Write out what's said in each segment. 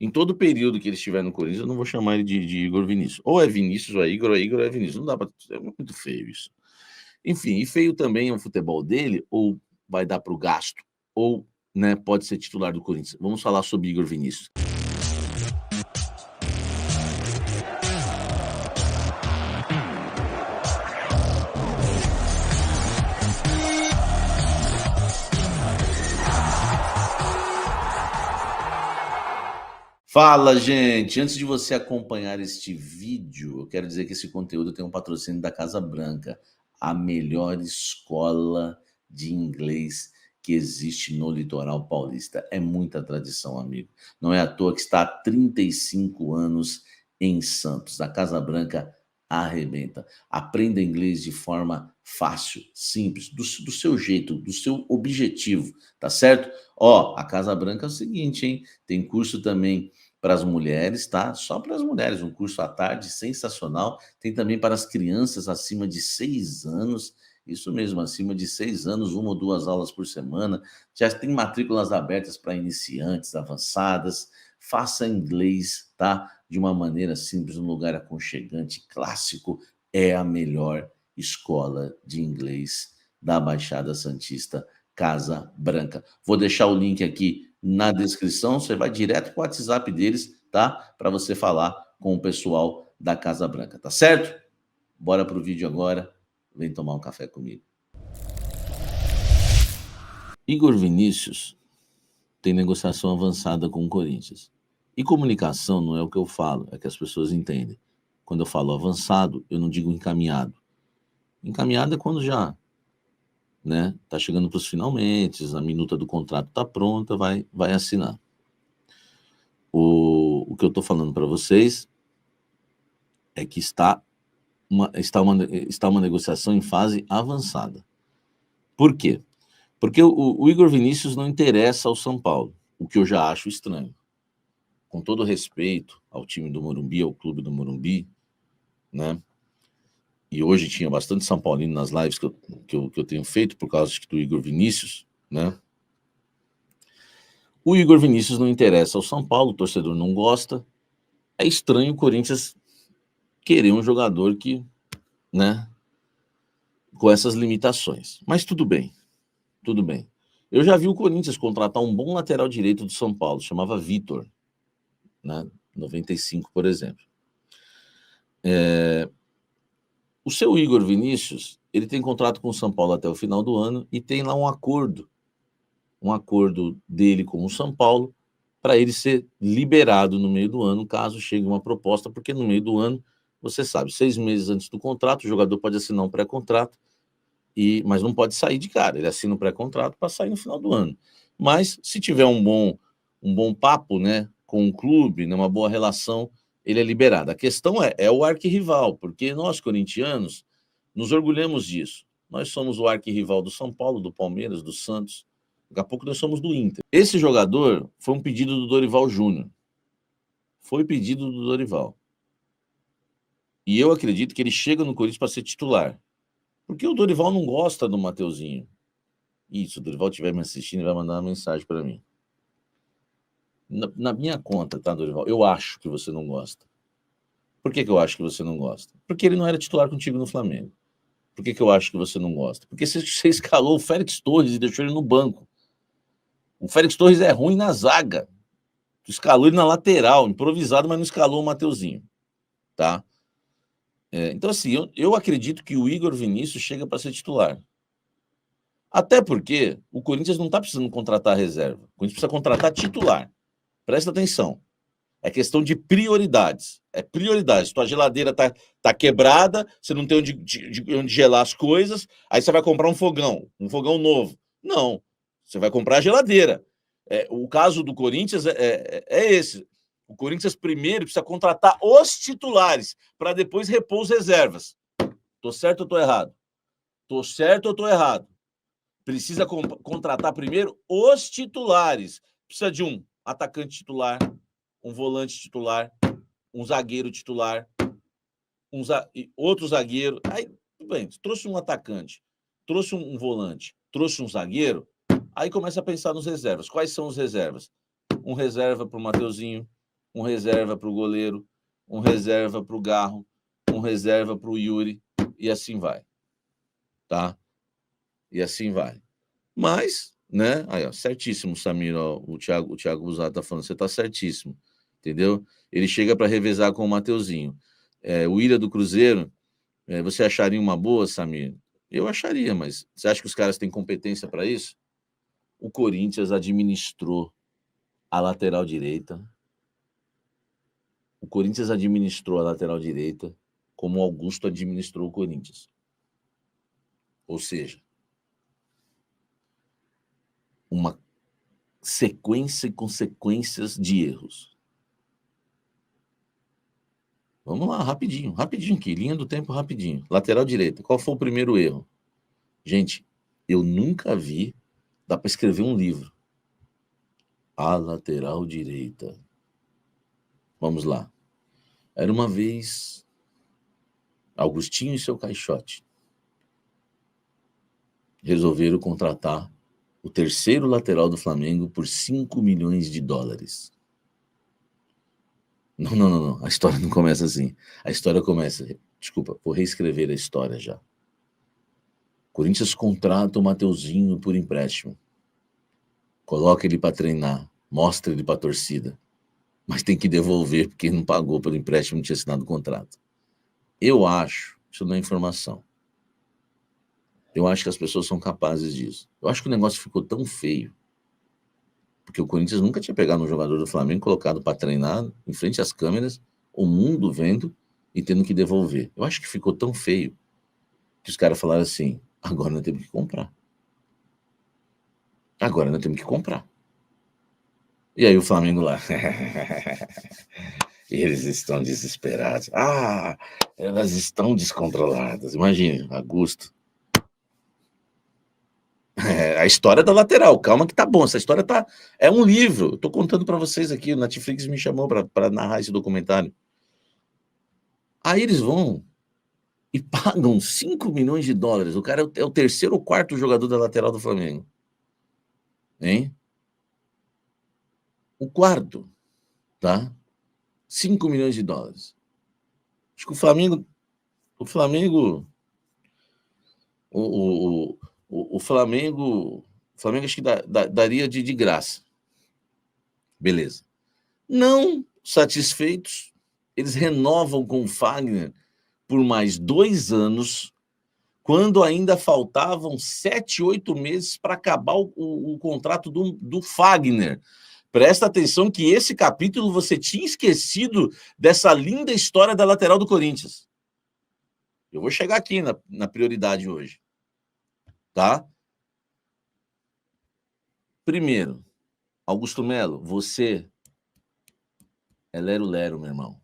Em todo o período que ele estiver no Corinthians, eu não vou chamar ele de Igor Vinícius. Ou é Vinícius, ou é Igor, é Vinícius. Não dá para. É muito feio isso. Enfim, e feio também é o futebol dele, ou vai dar para o gasto, ou, né, pode ser titular do Corinthians. Vamos falar sobre Igor Vinícius. Fala, gente! Antes de você acompanhar este vídeo, eu quero dizer que esse conteúdo tem um patrocínio da Casa Branca, a melhor escola de inglês que existe no litoral paulista. É muita tradição, amigo. Não é à toa que está há 35 anos em Santos. A Casa Branca arrebenta. Aprenda inglês de forma fácil, simples, do seu jeito, do seu objetivo, tá certo? Ó, a Casa Branca é o seguinte, hein? Tem curso também para as mulheres, tá? Só para as mulheres, um curso à tarde sensacional. Tem também para as crianças acima de 6 anos, isso mesmo, acima de 6 anos, 1 ou 2 aulas por semana. Já tem matrículas abertas para iniciantes, avançadas. Faça inglês, tá? De uma maneira simples, num lugar aconchegante, clássico. É a melhor escola de inglês da Baixada Santista, Casa Branca. Vou deixar o link aqui na descrição, você vai direto para o WhatsApp deles, tá? Para você falar com o pessoal da Casa Branca, tá certo? Bora pro vídeo agora, vem tomar um café comigo. Igor Vinícius tem negociação avançada com o Corinthians. E comunicação não é o que eu falo, é que as pessoas entendem. Quando eu falo avançado, eu não digo encaminhado. Encaminhado é quando já, né, tá chegando para os finalmente, a minuta do contrato tá pronta, vai assinar. O que eu estou falando para vocês é que está uma negociação em fase avançada. Por quê? Porque o Igor Vinícius não interessa ao São Paulo, o que eu já acho estranho. Com todo respeito ao time do Morumbi, ao clube do Morumbi, né? E hoje tinha bastante São Paulino nas lives que eu tenho feito por causa do Igor Vinícius, né? O Igor Vinícius não interessa ao São Paulo, o torcedor não gosta. É estranho o Corinthians querer um jogador que, né, com essas limitações. Mas tudo bem, tudo bem. Eu já vi o Corinthians contratar um bom lateral direito do São Paulo, chamava Vitor, né, 95, por exemplo. O seu Igor Vinícius, ele tem contrato com o São Paulo até o final do ano e tem lá um acordo dele com o São Paulo para ele ser liberado no meio do ano, caso chegue uma proposta, porque no meio do ano, você sabe, 6 meses antes do contrato, o jogador pode assinar um pré-contrato, mas não pode sair de cara, ele assina um pré-contrato para sair no final do ano. Mas se tiver um bom papo, né, com o clube, né, uma boa relação, ele é liberado. A questão é o arquirrival, porque nós, corintianos, nos orgulhamos disso. Nós somos o arquirrival do São Paulo, do Palmeiras, do Santos. Daqui a pouco nós somos do Inter. Esse jogador foi um pedido do Dorival Júnior. Foi pedido do Dorival. E eu acredito que ele chega no Corinthians para ser titular. Porque o Dorival não gosta do Mateuzinho. Se o Dorival estiver me assistindo, ele vai mandar uma mensagem para mim. Na minha conta, tá, Dorival? Eu acho que você não gosta. Por que eu acho que você não gosta? Porque ele não era titular contigo no Flamengo. Por que eu acho que você não gosta? Porque você escalou o Félix Torres e deixou ele no banco. O Félix Torres é ruim na zaga. Tu escalou ele na lateral, improvisado, mas não escalou o Mateuzinho. Tá? Então, assim, eu acredito que o Igor Vinícius chega para ser titular. Até porque o Corinthians não está precisando contratar reserva. O Corinthians precisa contratar titular. Presta atenção. É questão de prioridades. É prioridades. Tua geladeira tá quebrada, você não tem onde gelar as coisas, aí você vai comprar um fogão novo. Não, você vai comprar a geladeira. O caso do Corinthians é esse. O Corinthians primeiro precisa contratar os titulares, para depois repor os reservas. Tô certo ou tô errado? Tô certo ou tô errado? Precisa contratar primeiro os titulares. Precisa de um atacante titular, um volante titular, um zagueiro titular, outro zagueiro. Aí, tudo bem, trouxe um atacante, trouxe um volante, trouxe um zagueiro, aí começa a pensar nos reservas. Quais são os reservas? Um reserva para o Mateuzinho, um reserva para o goleiro, um reserva para o Garro, um reserva para o Yuri, e assim vai. Tá? E assim vai. Mas, né? Aí, ó, certíssimo, Samir, ó, o Thiago Busato tá falando, você tá certíssimo, entendeu? Ele chega para revezar com o Mateuzinho. O Ilha do Cruzeiro, você acharia uma boa, Samir? Eu acharia, mas você acha que os caras têm competência para isso? O Corinthians administrou a lateral direita. O Corinthians administrou a lateral direita como o Augusto administrou o Corinthians. Ou seja, uma sequência e consequências de erros. Vamos lá, rapidinho aqui, linha do tempo rapidinho. Lateral direita, qual foi o primeiro erro? Gente, eu nunca vi, dá para escrever um livro. A lateral direita. Vamos lá. Era uma vez Augustinho e seu caixote resolveram contratar o terceiro lateral do Flamengo por 5 milhões de dólares. Não. A história não começa assim. A história começa... Desculpa, vou reescrever a história já. Corinthians contrata o Mateuzinho por empréstimo. Coloca ele para treinar. Mostra ele para a torcida. Mas tem que devolver porque não pagou pelo empréstimo, não tinha assinado o contrato. Eu acho, isso não é informação. Eu acho que as pessoas são capazes disso. Eu acho que o negócio ficou tão feio. Porque o Corinthians nunca tinha pegado um jogador do Flamengo, colocado para treinar, em frente às câmeras, o mundo vendo e tendo que devolver. Eu acho que ficou tão feio que os caras falaram assim, agora nós temos que comprar. Agora nós temos que comprar. E aí o Flamengo lá. Eles estão desesperados. Elas estão descontroladas. Imagine, Augusto. A história da lateral, calma que tá bom, essa história tá... É um livro, eu tô contando para vocês aqui, o Netflix me chamou para narrar esse documentário. Aí eles vão e pagam 5 milhões de dólares, o cara é o terceiro ou quarto jogador da lateral do Flamengo. Hein? O quarto, tá? 5 milhões de dólares. Acho que o Flamengo, o Flamengo acho que daria de graça. Beleza. Não satisfeitos, eles renovam com o Fagner por mais 2 anos, quando ainda faltavam 7, 8 meses para acabar o contrato do Fagner. Presta atenção que esse capítulo você tinha esquecido dessa linda história da lateral do Corinthians. Eu vou chegar aqui na prioridade hoje. Tá? Primeiro, Augusto Melo, você é lero-lero, meu irmão.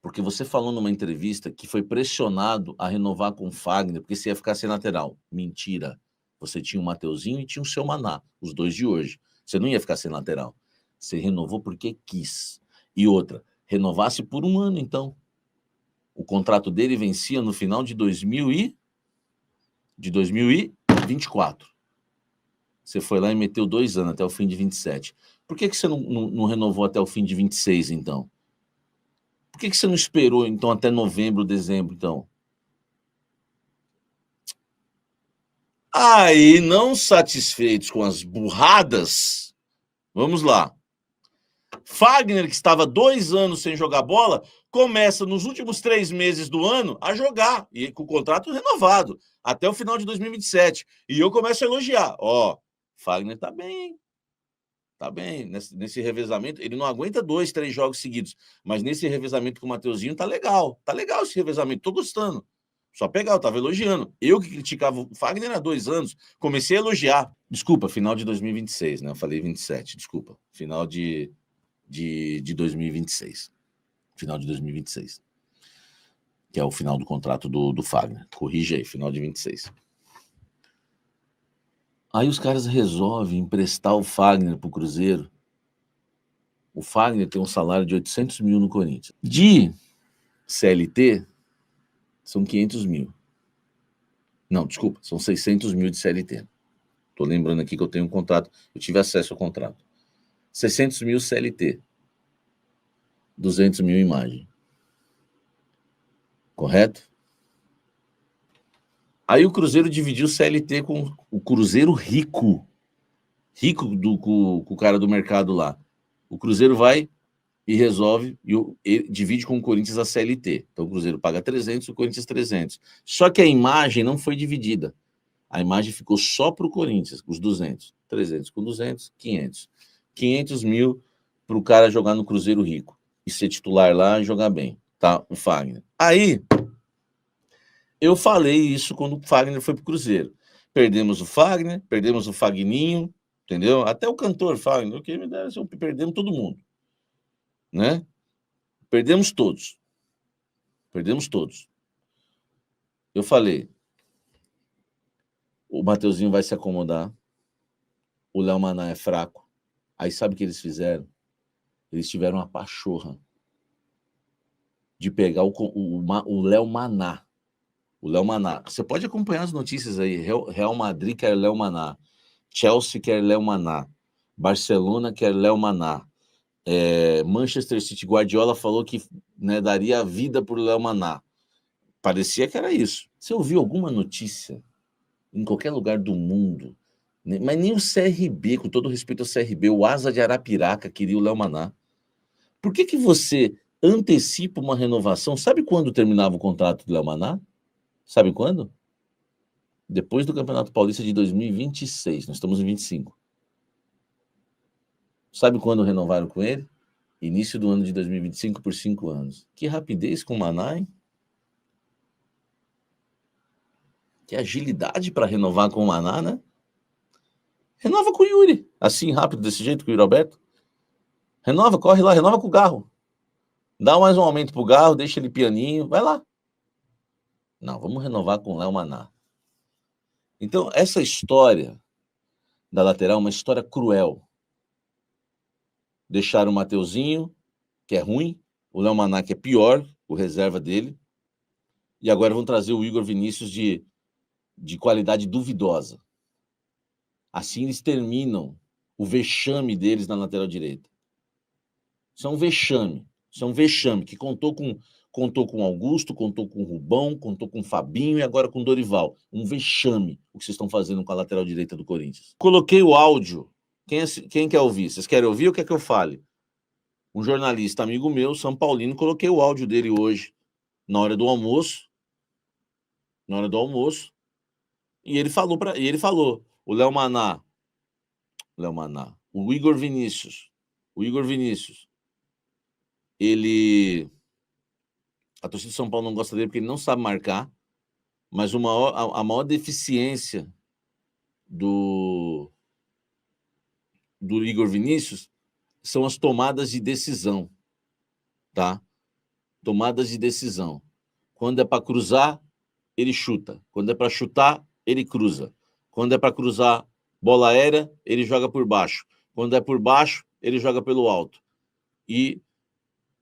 Porque você falou numa entrevista que foi pressionado a renovar com o Fagner, porque você ia ficar sem lateral. Mentira. Você tinha o Mateuzinho e tinha o seu Maná, os dois de hoje. Você não ia ficar sem lateral. Você renovou porque quis. E outra, renovasse por 1 ano, então. O contrato dele vencia no final de 2024. Você foi lá e meteu 2 anos, até o fim de 27. Por que você não renovou até o fim de 26, então? Por que você não esperou, então, até novembro, dezembro, então? Aí, não satisfeitos com as burradas, vamos lá. Fagner, que estava 2 anos sem jogar bola, começa nos últimos 3 meses do ano a jogar, e com o contrato renovado, até o final de 2027. E eu começo a elogiar. Fagner tá bem, hein? Tá bem, nesse revezamento, ele não aguenta 2, 3 jogos seguidos, mas nesse revezamento com o Mateuzinho tá legal esse revezamento, tô gostando. Só pegar, eu tava elogiando. Eu que criticava o Fagner há 2 anos, comecei a elogiar. Desculpa, final de 2026, né? Eu falei 27, desculpa. Final de 2026. Final de 2026. Que é o final do contrato do Fagner. Corrige aí, final de 26. Aí os caras resolvem emprestar o Fagner pro Cruzeiro. O Fagner tem um salário de 800 mil no Corinthians. De CLT, são 500 mil. Não, desculpa, são 600 mil de CLT. Tô lembrando aqui que eu tenho um contrato, eu tive acesso ao contrato. 600 mil CLT. 200 mil imagem. Correto? Aí o Cruzeiro dividiu o CLT com o Cruzeiro rico. Rico com o cara do mercado lá. O Cruzeiro vai e resolve, e divide com o Corinthians a CLT. Então o Cruzeiro paga 300, o Corinthians 300. Só que a imagem não foi dividida. A imagem ficou só para o Corinthians, os 200. 300 com 200, 500. 500 mil para o cara jogar no Cruzeiro rico. E ser titular lá e jogar bem. Tá? O Fagner. Aí, eu falei isso quando o Fagner foi para o Cruzeiro. Perdemos o Fagner, perdemos o Fagninho, entendeu? Até o cantor Fagner, que me dera, perdemos todo mundo. Né? Perdemos todos. Perdemos todos. Eu falei, o Mateuzinho vai se acomodar, o Léo Maná é fraco. Aí sabe o que eles fizeram? Eles tiveram uma pachorra de pegar o Léo Maná. O Léo Maná. Você pode acompanhar as notícias aí. Real Madrid quer Léo Maná. Chelsea quer Léo Maná. Barcelona quer Léo Maná. Manchester City, Guardiola falou que, né, daria a vida por Léo Maná. Parecia que era isso. Você ouviu alguma notícia em qualquer lugar do mundo? Mas nem o CRB, com todo respeito ao CRB, o Asa de Arapiraca queria o Léo Maná. Por que você antecipa uma renovação? Sabe quando terminava o contrato do Léo Maná? Sabe quando? Depois do Campeonato Paulista de 2026. Nós estamos em 25. Sabe quando renovaram com ele? Início do ano de 2025 por 5 anos. Que rapidez com o Maná, hein? Que agilidade para renovar com o Maná, né? Renova com o Yuri. Assim, rápido, desse jeito, com o Yuri Alberto. Renova, corre lá, renova com o Garro. Dá mais um aumento pro Garro, deixa ele pianinho, vai lá. Não, vamos renovar com o Léo Maná. Então, essa história da lateral é uma história cruel. Deixaram o Mateuzinho, que é ruim, o Léo Maná, que é pior, o reserva dele, e agora vão trazer o Igor Vinícius de qualidade duvidosa. Assim eles terminam o vexame deles na lateral direita. Isso é um vexame, que contou com Augusto, contou com Rubão, contou com Fabinho e agora com Dorival. Um vexame o que vocês estão fazendo com a lateral direita do Corinthians. Coloquei o áudio. Quem quer ouvir? Vocês querem ouvir ou quer que eu fale? Um jornalista amigo meu, São Paulino, coloquei o áudio dele hoje, na hora do almoço, e ele falou, o Léo Maná, o Igor Vinícius, a torcida de São Paulo não gosta dele porque ele não sabe marcar, mas a maior deficiência do Igor Vinícius são as tomadas de decisão, tá? Tomadas de decisão. Quando é para cruzar, ele chuta. Quando é para chutar, ele cruza. Quando é para cruzar bola aérea, ele joga por baixo. Quando é por baixo, ele joga pelo alto. E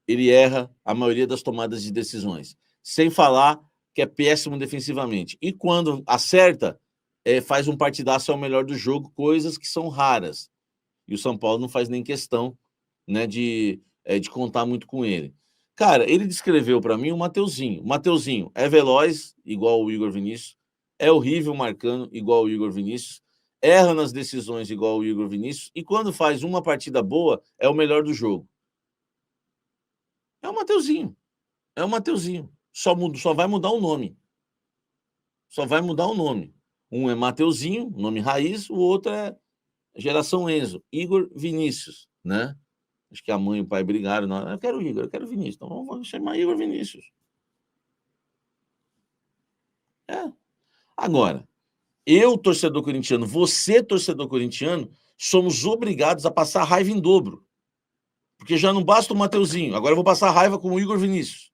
ele erra a maioria das tomadas de decisões. Sem falar que é péssimo defensivamente. E quando acerta, faz um partidaço ao melhor do jogo, coisas que são raras. E o São Paulo não faz nem questão, né, de contar muito com ele. Cara, ele descreveu para mim o Mateuzinho. O Mateuzinho é veloz, igual o Igor Vinícius, é horrível marcando, igual o Igor Vinícius, erra nas decisões, igual o Igor Vinícius, e quando faz uma partida boa, é o melhor do jogo. É o Mateuzinho. Só vai mudar o nome. Um é Mateuzinho, nome raiz, o outro é geração Enzo, Igor Vinícius, né? Acho que a mãe e o pai brigaram. Não, eu quero o Igor, eu quero o Vinícius. Então vamos chamar Igor Vinícius. Agora, eu, torcedor corintiano, você, torcedor corintiano, somos obrigados a passar raiva em dobro. Porque já não basta o Mateuzinho, agora eu vou passar raiva com o Igor Vinícius.